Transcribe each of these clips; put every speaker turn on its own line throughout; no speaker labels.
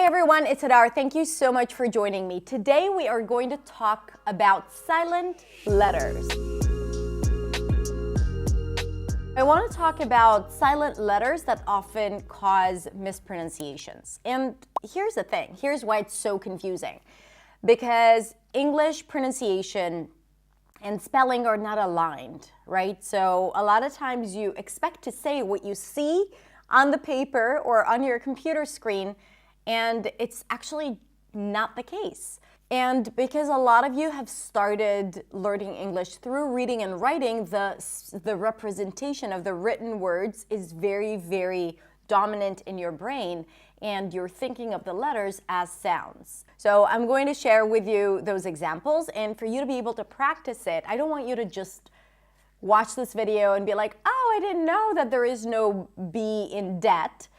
Hi everyone, it's Adar. Thank you so much for joining me. Today we are going to talk about silent letters. I want to talk about silent letters that often cause mispronunciations. And here's the thing, here's why it's so confusing. Because English pronunciation and spelling are not aligned, right? So a lot of times you expect to say what you see on the paper or on your computer screen, and it's actually not the case. And because a lot of you have started learning English through reading and writing, the representation of the written words is very, very dominant in your brain, and you're thinking of the letters as sounds. So I'm going to share with you those examples, and for you to be able to practice it, I don't want you to just watch this video and be like, oh, I didn't know that there is no B in debt.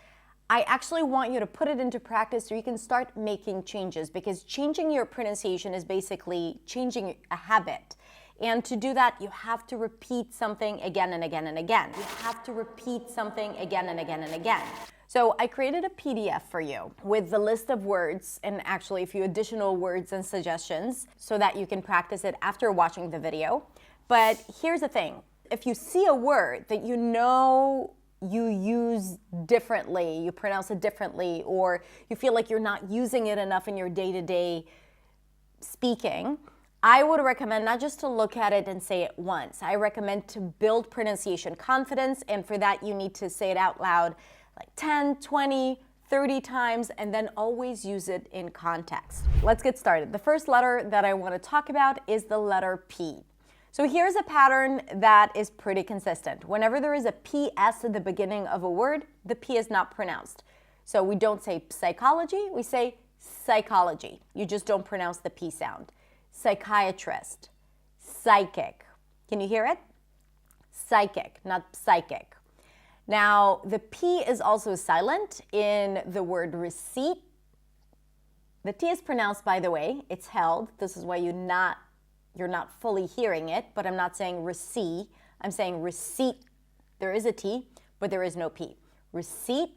I actually want you to put it into practice so you can start making changes, because changing your pronunciation is basically changing a habit. And to do that, you have to repeat something again and again and again. You have to repeat something again and again and again. So I created a PDF for you with the list of words and actually a few additional words and suggestions so that you can practice it after watching the video. But here's the thing. If you see a word that you know you use differently, you pronounce it differently, or you feel like you're not using it enough in your day-to-day speaking, I would recommend not just to look at it and say it once. I recommend to build pronunciation confidence, and for that you need to say it out loud like 10, 20, 30 times, and then always use it in context. Let's get started. The first letter that I want to talk about is the letter P. So here's a pattern that is pretty consistent. Whenever there is a PS at the beginning of a word, the P is not pronounced. So we don't say psychology, we say psychology. You just don't pronounce the P sound. Psychiatrist, psychic. Can you hear it? Psychic, not psychic. Now, the P is also silent in the word receipt. The T is pronounced, by the way, it's held. This is why you're not fully hearing it, but I'm not saying receipt. I'm saying receipt. There is a T, but there is no P. Receipt.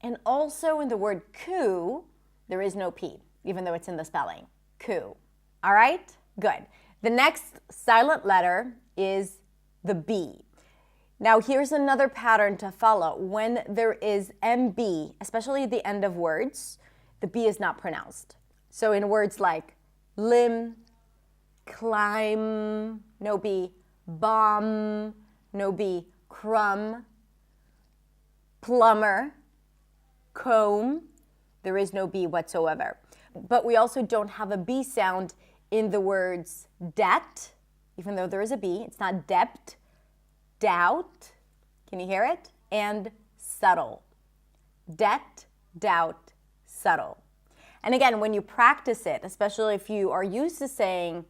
And also in the word coup, there is no P, even though it's in the spelling. Coup. All right? Good. The next silent letter is the B. Now here's another pattern to follow. When there is MB, especially at the end of words, the B is not pronounced. So in words like limb, climb, no B, bomb, no B, crumb, plumber, comb, there is no B whatsoever. But we also don't have a B sound in the words debt, even though there is a B, it's not debt, doubt, can you hear it? And subtle. Debt, doubt, subtle. And again, when you practice it, especially if you are used to saying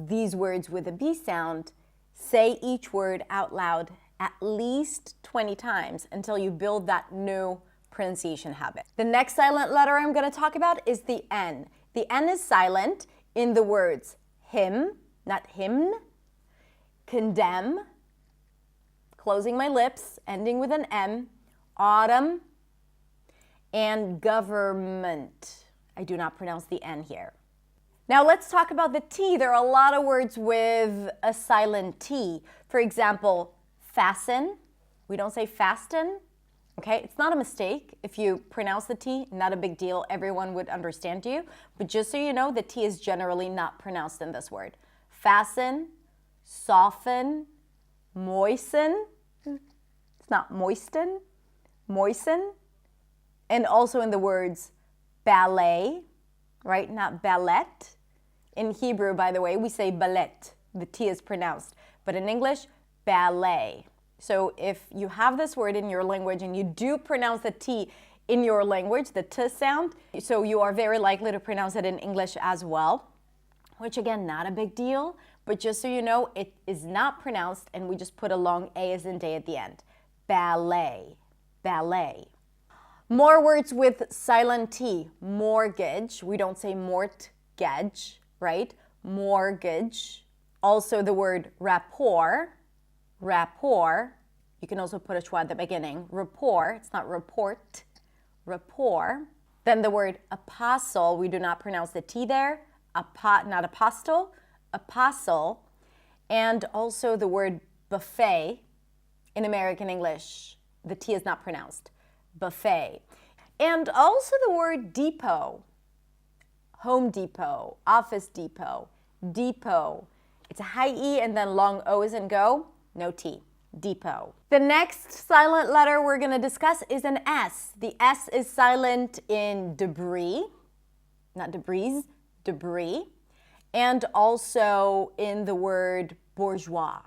these words with a B sound, say each word out loud at least 20 times until you build that new pronunciation habit. The next silent letter I'm going to talk about is the N. The N is silent in the words hymn, not hymn, condemn, closing my lips, ending with an M, autumn, and government. I do not pronounce the N here. Now let's talk about the T. There are a lot of words with a silent T. For example, fasten. We don't say fasten. Okay, it's not a mistake. If you pronounce the T, not a big deal. Everyone would understand you. But just so you know, the T is generally not pronounced in this word. Fasten, soften, moisten. It's not moisten, moisten. And also in the words ballet, right? Not ballet. In Hebrew, by the way, we say ballet. The T is pronounced. But in English, ballet. So if you have this word in your language and you do pronounce the T in your language, the T sound, so you are very likely to pronounce it in English as well, which again, not a big deal, but just so you know, it is not pronounced, and we just put a long A as in day at the end. Ballet, ballet. More words with silent T. Mortgage. We don't say mortgage, right? Mortgage. Also the word rapport. Rapport. You can also put a schwa at the beginning. Rapport. It's not report. Rapport. Then the word apostle, we do not pronounce the T there. Not apostle, apostle. And also the word buffet in American English, the T is not pronounced. Buffet. And also the word depot. Home Depot, Office Depot, depot. It's a high E and then long O as in go, no T. Depot. The next silent letter we're going to discuss is an S. The S is silent in debris, not debris, debris, and also in the word bourgeois.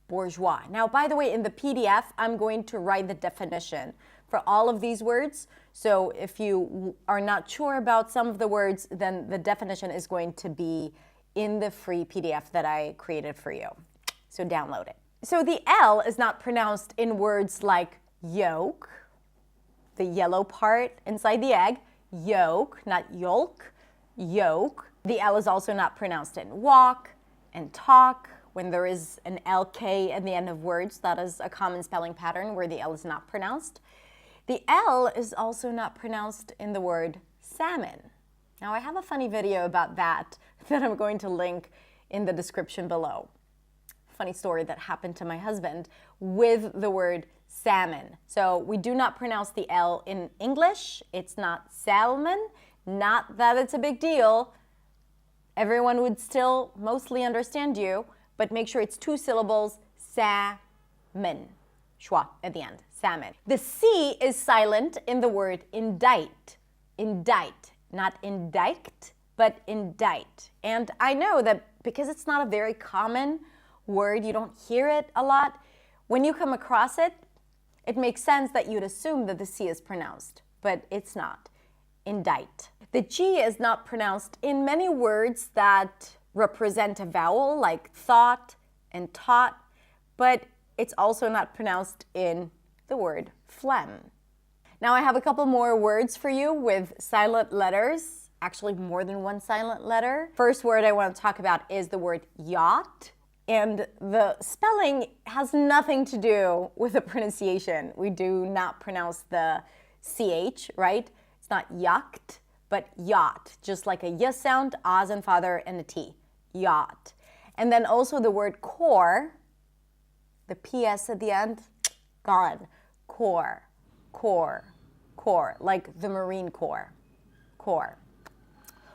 Bourgeois. Now, by the way, in the PDF, I'm going to write the definition for all of these words. So if you are not sure about some of the words, then the definition is going to be in the free PDF that I created for you. So download it. So the L is not pronounced in words like yolk, the yellow part inside the egg, yolk, not yolk, yolk. The L is also not pronounced in walk and talk. When there is an LK at the end of words, that is a common spelling pattern where the L is not pronounced. The L is also not pronounced in the word salmon. Now I have a funny video about that I'm going to link in the description below. Funny story that happened to my husband with the word salmon. So we do not pronounce the L in English. It's not salmon. Not that it's a big deal. Everyone would still mostly understand you, but make sure it's 2 syllables, salmon. Schwa at the end, salmon. The C is silent in the word indict. Indict, not indict, but indict. And I know that because it's not a very common word, you don't hear it a lot. When you come across it, it makes sense that you'd assume that the C is pronounced, but it's not. Indict. The G is not pronounced in many words that represent a vowel like thought and taught, but it's also not pronounced in the word phlegm. Now I have a couple more words for you with silent letters, actually more than one silent letter. First word I want to talk about is the word yacht. And the spelling has nothing to do with the pronunciation. We do not pronounce the CH, right? It's not yacht, but yacht, just like a Y sound, Oz and father, and a T, yacht. And then also the word core, the PS at the end, gone. Core, core, core, like the Marine Corps, core.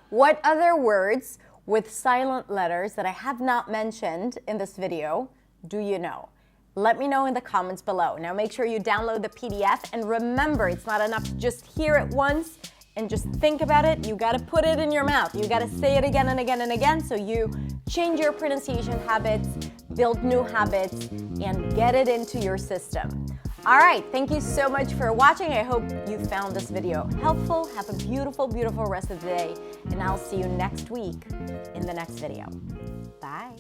What other words with silent letters that I have not mentioned in this video do you know? Let me know in the comments below. Now make sure you download the PDF, and remember, it's not enough to just hear it once and just think about it. You gotta put it in your mouth. You gotta say it again and again and again so you change your pronunciation habits, build new habits, and get it into your system. All right, thank you so much for watching. I hope you found this video helpful. Have a beautiful, beautiful rest of the day, and I'll see you next week in the next video. Bye.